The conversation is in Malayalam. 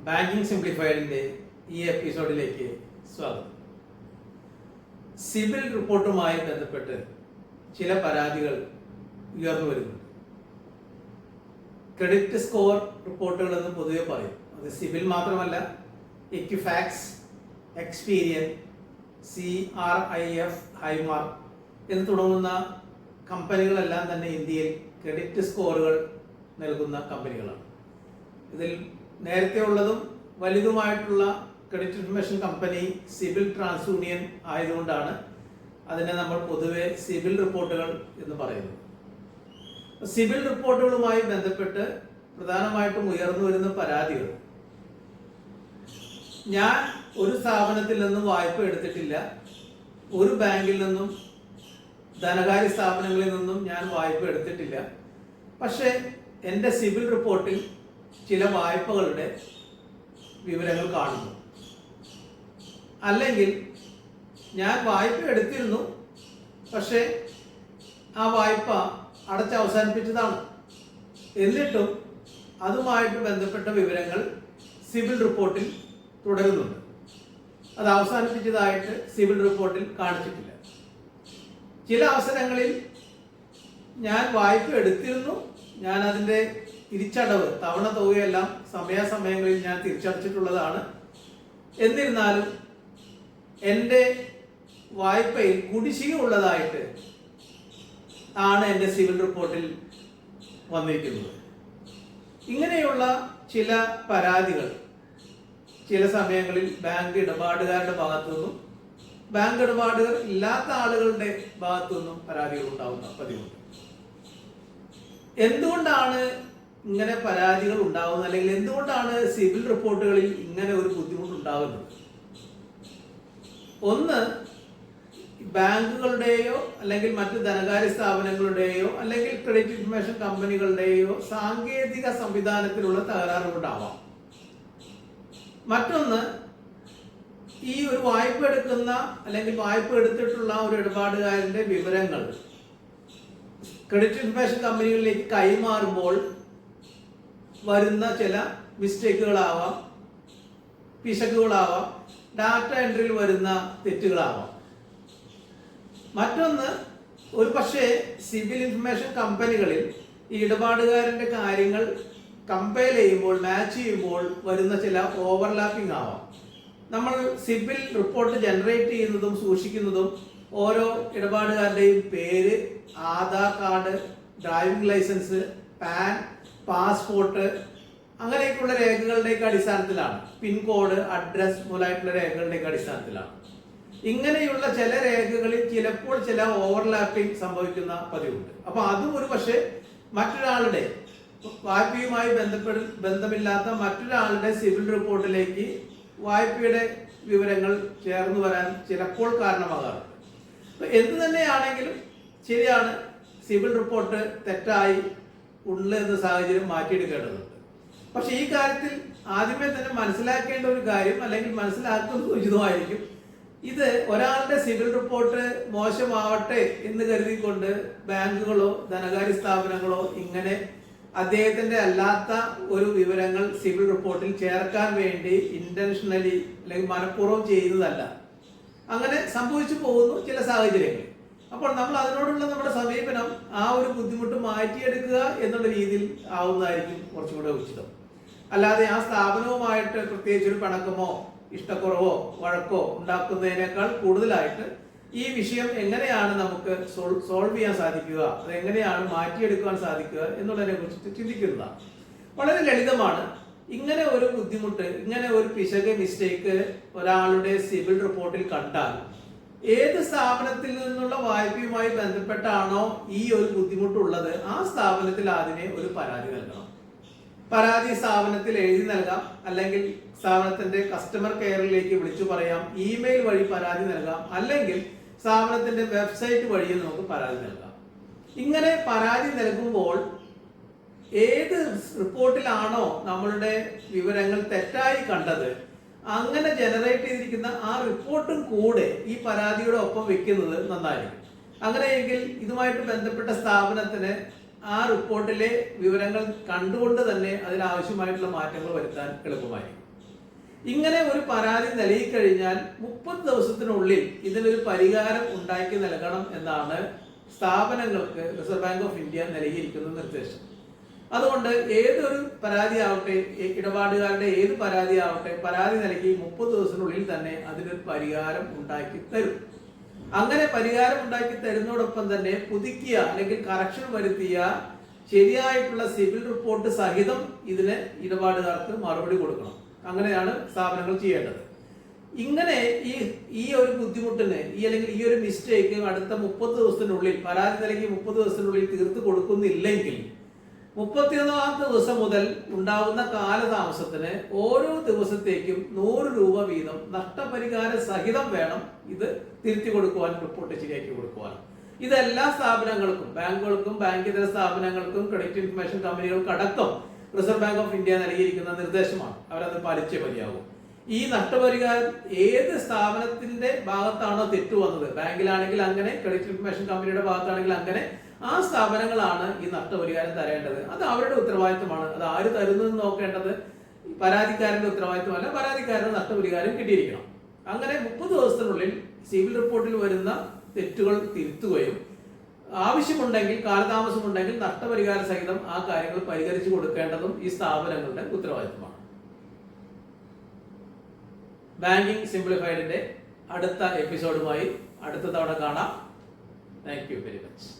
ബാങ്കിങ് സിംപ്ലിഫൈഡിൻ്റെ ഈ എപ്പിസോഡിലേക്ക് സ്വാഗതം. സിബിൽ റിപ്പോർട്ടുമായി ബന്ധപ്പെട്ട് ചില പരാതികൾ ഉയർന്നു വരുന്നുണ്ട്. ക്രെഡിറ്റ് സ്കോർ റിപ്പോർട്ടുകൾ എന്ന് പൊതുവെ പറയും. അത് സിബിൽ മാത്രമല്ല, എക്വിഫാക്സ്, എക്സ്പീരിയൻ, CRIF, ഹൈമാർക്ക് എന്ന് തുടങ്ങുന്ന കമ്പനികളെല്ലാം തന്നെ ഇന്ത്യയിൽ ക്രെഡിറ്റ് സ്കോറുകൾ നൽകുന്ന കമ്പനികളാണ്. ഇതിൽ നേരത്തെ ഉള്ളതും വലുതുമായിട്ടുള്ള credit information company CIBIL TransUnion ആയതുകൊണ്ടാണ് അതിനെ നമ്മൾ പൊതുവെ സിബിൽ റിപ്പോർട്ടുകൾ എന്ന് പറയുന്നത്. സിബിൽ റിപ്പോർട്ടുകളുമായി ബന്ധപ്പെട്ട് പ്രധാനമായിട്ടും ഉയർന്നു വരുന്ന പരാതികൾ, ഞാൻ ഒരു സ്ഥാപനത്തിൽ നിന്നും വായ്പ എടുത്തിട്ടില്ല, ഒരു ബാങ്കിൽ നിന്നും ധനകാര്യ സ്ഥാപനങ്ങളിൽ നിന്നും ഞാൻ വായ്പ എടുത്തിട്ടില്ല, പക്ഷേ എൻ്റെ സിബിൽ റിപ്പോർട്ടിൽ ചില വായ്പകളുടെ വിവരങ്ങൾ കാണുന്നു. അല്ലെങ്കിൽ ഞാൻ വായ്പ എടുത്തിരുന്നു, പക്ഷേ ആ വായ്പ അടച്ച് അവസാനിപ്പിച്ചതാണ്, എന്നിട്ടും അതുമായിട്ട് ബന്ധപ്പെട്ട വിവരങ്ങൾ സിബിൽ റിപ്പോർട്ടിൽ തുടരുന്നുണ്ട്. അത് അവസാനിപ്പിച്ചതായിട്ട് സിബിൽ റിപ്പോർട്ടിൽ കാണിച്ചിട്ടില്ല. ചില അവസരങ്ങളിൽ ഞാൻ വായ്പ എടുത്തിരുന്നു, ഞാൻ അതിൻ്റെ തിരിച്ചടവ് തവണ തുകയെല്ലാം സമയാസമയങ്ങളിൽ ഞാൻ തിരിച്ചടച്ചിട്ടുള്ളതാണ്, എന്നിരുന്നാലും എൻ്റെ വായ്പയിൽ കുടിശ്ശിക ഉള്ളതായിട്ട് ആണ് എൻ്റെ സിവിൽ റിപ്പോർട്ടിൽ വന്നിരിക്കുന്നത്. ഇങ്ങനെയുള്ള ചില പരാതികൾ ചില സമയങ്ങളിൽ ബാങ്ക് ഇടപാടുകാരുടെ ഭാഗത്തു നിന്നും ബാങ്ക് ഇടപാടുകൾ ഇല്ലാത്ത ആളുകളുടെ ഭാഗത്തു നിന്നും പരാതികൾ ഉണ്ടാവുന്ന പതിവുണ്ട്. എന്തുകൊണ്ടാണ് ഇങ്ങനെ പരാതികൾ ഉണ്ടാവുന്നത്, അല്ലെങ്കിൽ എന്തുകൊണ്ടാണ് സിബിൽ റിപ്പോർട്ടുകളിൽ ഇങ്ങനെ ഒരു ബുദ്ധിമുട്ട് ഉണ്ടാകുന്നത്? ഒന്ന്, ബാങ്കുകളുടെയോ അല്ലെങ്കിൽ മറ്റ് ധനകാര്യ സ്ഥാപനങ്ങളുടെയോ അല്ലെങ്കിൽ ക്രെഡിറ്റ് ഇൻഫർമേഷൻ കമ്പനികളുടെയോ സാങ്കേതിക സംവിധാനത്തിലുള്ള തകരാറ് കൊണ്ടാവാം. മറ്റൊന്ന്, ഈ ഒരു വായ്പ എടുക്കുന്ന അല്ലെങ്കിൽ വായ്പ എടുത്തിട്ടുള്ള ഒരു ഇടപാടുകാരന്റെ വിവരങ്ങൾ ക്രെഡിറ്റ് ഇൻഫർമേഷൻ കമ്പനികളിലേക്ക് കൈമാറുമ്പോൾ വരുന്ന ചില മിസ്റ്റേക്കുകളാവാം, പിശകുകളാവാം, ഡാറ്റ എൻട്രിയിൽ വരുന്ന തെറ്റുകളാവാം. മറ്റൊന്ന്, ഒരു പക്ഷേ സിബിൽ ഇൻഫർമേഷൻ കമ്പനികളിൽ ഈ ഇടപാടുകാരന്റെ കാര്യങ്ങൾ കമ്പയർ ചെയ്യുമ്പോൾ, മാച്ച് ചെയ്യുമ്പോൾ വരുന്ന ചില ഓവർലാപ്പിംഗ് ആവാം. നമ്മൾ സിബിൽ റിപ്പോർട്ട് ജനറേറ്റ് ചെയ്യുന്നതും സൂക്ഷിക്കുന്നതും ഓരോ ഇടപാടുകാരുടെയും പേര്, Aadhaar card, driving licence, PAN, passport, അങ്ങനെയൊക്കെയുള്ള രേഖകളുടെയൊക്കെ അടിസ്ഥാനത്തിലാണ്. പിൻകോഡ്, അഡ്രസ് മുതലായിട്ടുള്ള രേഖകളുടെയൊക്കെ അടിസ്ഥാനത്തിലാണ്. ഇങ്ങനെയുള്ള ചില രേഖകളിൽ ചിലപ്പോൾ ചില ഓവർലാപ്പിംഗ് സംഭവിക്കുന്ന പതിവുണ്ട്. അപ്പൊ അതും ഒരു പക്ഷേ മറ്റൊരാളുടെ വായ്പയുമായി ബന്ധമില്ലാത്ത മറ്റൊരാളുടെ സിബിൽ റിപ്പോർട്ടിലേക്ക് വായ്പയുടെ വിവരങ്ങൾ ചേർന്ന് വരാൻ ചിലപ്പോൾ കാരണമാകാറുണ്ട്. എന്തു തന്നെയാണെങ്കിലും ശരിയാണ്, സിബിൽ റിപ്പോർട്ട് തെറ്റായി ഉള്ള എന്ന സാഹചര്യം മാറ്റിയെടുക്കേണ്ടതുണ്ട്. പക്ഷെ ഈ കാര്യത്തിൽ ആദ്യമേ തന്നെ മനസ്സിലാക്കേണ്ട ഒരു കാര്യം, അല്ലെങ്കിൽ മനസ്സിലാക്കുന്നത് ഉചിതമായിരിക്കും, ഇത് ഒരാളുടെ സിബിൽ റിപ്പോർട്ട് മോശമാവട്ടെ എന്ന് കരുതിക്കൊണ്ട് ബാങ്കുകളോ ധനകാര്യ സ്ഥാപനങ്ങളോ ഇങ്ങനെ അദ്ദേഹത്തിന്റെ അല്ലാത്ത ഒരു വിവരങ്ങൾ സിബിൽ റിപ്പോർട്ടിൽ ചേർക്കാൻ വേണ്ടി ഇന്റൻഷനലി അല്ലെങ്കിൽ മനഃപൂർവ്വം ചെയ്യുന്നതല്ല. അങ്ങനെ സംഭവിച്ചു പോകുന്നു ചില സാഹചര്യങ്ങളിൽ. അപ്പോൾ നമ്മൾ അതിനോടുള്ള നമ്മുടെ സമീപനം ആ ഒരു ബുദ്ധിമുട്ട് മാറ്റിയെടുക്കുക എന്നുള്ള രീതിയിൽ ആവുന്നതായിരിക്കും കുറച്ചും കൂടെ ഉചിതം. അല്ലാതെ ആ സ്ഥാപനവുമായിട്ട് പ്രത്യേകിച്ച് ഒരു പിണക്കമോ ഇഷ്ടക്കുറവോ വഴക്കോ ഉണ്ടാക്കുന്നതിനേക്കാൾ കൂടുതലായിട്ട് ഈ വിഷയം എങ്ങനെയാണ് നമുക്ക് സോൾവ് ചെയ്യാൻ സാധിക്കുക, അത് എങ്ങനെയാണ് മാറ്റിയെടുക്കാൻ സാധിക്കുക എന്നുള്ളതിനെ കുറിച്ച് ചിന്തിക്കുന്നതാണ്. വളരെ ലളിതമാണ്. ഇങ്ങനെ ഒരു ബുദ്ധിമുട്ട്, ഇങ്ങനെ ഒരു മിസ്റ്റേക്ക് ഒരാളുടെ സിബിൽ റിപ്പോർട്ടിൽ കണ്ടാൽ ഏത് സ്ഥാപനത്തിൽ നിന്നുള്ള വായ്പയുമായി ബന്ധപ്പെട്ടാണോ ഈ ഒരു ബുദ്ധിമുട്ടുള്ളത്, ആ സ്ഥാപനത്തിൽ ആദ്യമേ ഒരു പരാതി നൽകണം. പരാതി സ്ഥാപനത്തിൽ എഴുതി നൽകാം, അല്ലെങ്കിൽ സ്ഥാപനത്തിന്റെ കസ്റ്റമർ കെയറിലേക്ക് വിളിച്ചു പറയാം, ഇമെയിൽ വഴി പരാതി നൽകാം, അല്ലെങ്കിൽ സ്ഥാപനത്തിന്റെ വെബ്സൈറ്റ് വഴിയും നമുക്ക് പരാതി നൽകാം. ഇങ്ങനെ പരാതി നൽകുമ്പോൾ ഏത് റിപ്പോർട്ടിലാണോ നമ്മളുടെ വിവരങ്ങൾ തെറ്റായി കണ്ടത്, അങ്ങനെ ജനറേറ്റ് ചെയ്തിരിക്കുന്ന ആ റിപ്പോർട്ടും കൂടെ ഈ പരാതിയുടെ ഒപ്പം വെക്കുന്നത് നന്നായിരിക്കും. അങ്ങനെയെങ്കിൽ ഇതുമായിട്ട് ബന്ധപ്പെട്ട സ്ഥാപനത്തിന് ആ റിപ്പോർട്ടിലെ വിവരങ്ങൾ കണ്ടുകൊണ്ട് തന്നെ അതിനാവശ്യമായിട്ടുള്ള മാറ്റങ്ങൾ വരുത്താൻ എളുപ്പമായിരിക്കും. ഇങ്ങനെ ഒരു പരാതി നൽകിക്കഴിഞ്ഞാൽ 30 ദിവസത്തിനുള്ളിൽ ഇതിനൊരു പരിഹാരം ഉണ്ടാക്കി നൽകണം എന്നാണ് സ്ഥാപനങ്ങൾക്ക് റിസർവ് ബാങ്ക് ഓഫ് ഇന്ത്യ നൽകിയിരിക്കുന്ന നിർദ്ദേശം. അതുകൊണ്ട് ഏതൊരു പരാതി ആവട്ടെ, ഇടപാടുകാരുടെ ഏത് പരാതി ആവട്ടെ, പരാതി നൽകി 30 ദിവസത്തിനുള്ളിൽ തന്നെ അതിനൊരു പരിഹാരം ഉണ്ടാക്കി തരും. അങ്ങനെ പരിഹാരം ഉണ്ടാക്കി തരുന്നതോടൊപ്പം തന്നെ പുതുക്കിയ അല്ലെങ്കിൽ കറക്ഷൻ വരുത്തിയ ശരിയായിട്ടുള്ള സിവിൽ റിപ്പോർട്ട് സഹിതം ഇതിന് ഇടപാടുകാർക്ക് മറുപടി കൊടുക്കണം. അങ്ങനെയാണ് സ്ഥാപനങ്ങൾ ചെയ്യേണ്ടത്. ഇങ്ങനെ ഈ ഒരു ബുദ്ധിമുട്ടിന് അല്ലെങ്കിൽ ഈ ഒരു മിസ്റ്റേക്ക് അടുത്ത 30 ദിവസത്തിനുള്ളിൽ പരാതി നൽകി 30 ദിവസത്തിനുള്ളിൽ തീർത്തു കൊടുക്കുന്നില്ലെങ്കിൽ 31ാമത്തെ ദിവസം മുതൽ ഉണ്ടാവുന്ന കാലതാമസത്തിന് ഓരോ ദിവസത്തേക്കും 100 രൂപ വീതം നഷ്ടപരിഹാര സഹിതം വേണം ഇത് തിരുത്തി കൊടുക്കുവാൻ, റിപ്പോർട്ട് ശരിയാക്കി കൊടുക്കുവാൻ. ഇത് എല്ലാ സ്ഥാപനങ്ങൾക്കും, ബാങ്കുകൾക്കും ബാങ്കിതര സ്ഥാപനങ്ങൾക്കും ക്രെഡിറ്റ് ഇൻഫർമേഷൻ കമ്പനികൾക്കടക്കം റിസർവ് ബാങ്ക് ഓഫ് ഇന്ത്യ നൽകിയിരിക്കുന്ന നിർദ്ദേശമാണ്. അവരത് പാലിച്ചേ മതിയാകും. ഈ നഷ്ടപരിഹാരം ഏത് സ്ഥാപനത്തിന്റെ ഭാഗത്താണോ തെറ്റു വന്നത്, ബാങ്കിലാണെങ്കിൽ അങ്ങനെ, ക്രെഡിറ്റ് ഇൻഫർമേഷൻ കമ്പനിയുടെ ഭാഗത്താണെങ്കിൽ അങ്ങനെ, ആ സ്ഥാപനങ്ങളാണ് ഈ നഷ്ടപരിഹാരം തരേണ്ടത്. അത് അവരുടെ ഉത്തരവാദിത്തമാണ്. അത് ആര് തരുന്നതെന്ന് നോക്കേണ്ടത് പരാതിക്കാരന്റെ ഉത്തരവാദിത്തമല്ല. പരാതിക്കാരന് നഷ്ടപരിഹാരം കിട്ടിയിരിക്കണം. അങ്ങനെ 30 ദിവസത്തിനുള്ളിൽ സിവിൽ റിപ്പോർട്ടിൽ വരുന്ന തെറ്റുകൾ തിരുത്തുകയും ആവശ്യമുണ്ടെങ്കിൽ, കാലതാമസമുണ്ടെങ്കിൽ നഷ്ടപരിഹാര സഹിതം ആ കാര്യങ്ങൾ പരിഹരിച്ചു കൊടുക്കേണ്ടതും ഈ സ്ഥാപനങ്ങളുടെ ഉത്തരവാദിത്തമാണ്. ബാങ്കിങ് സിംപ്ലിഫൈഡിന്റെ അടുത്ത എപ്പിസോഡുമായി അടുത്ത തവണ കാണാം. Thank you very much.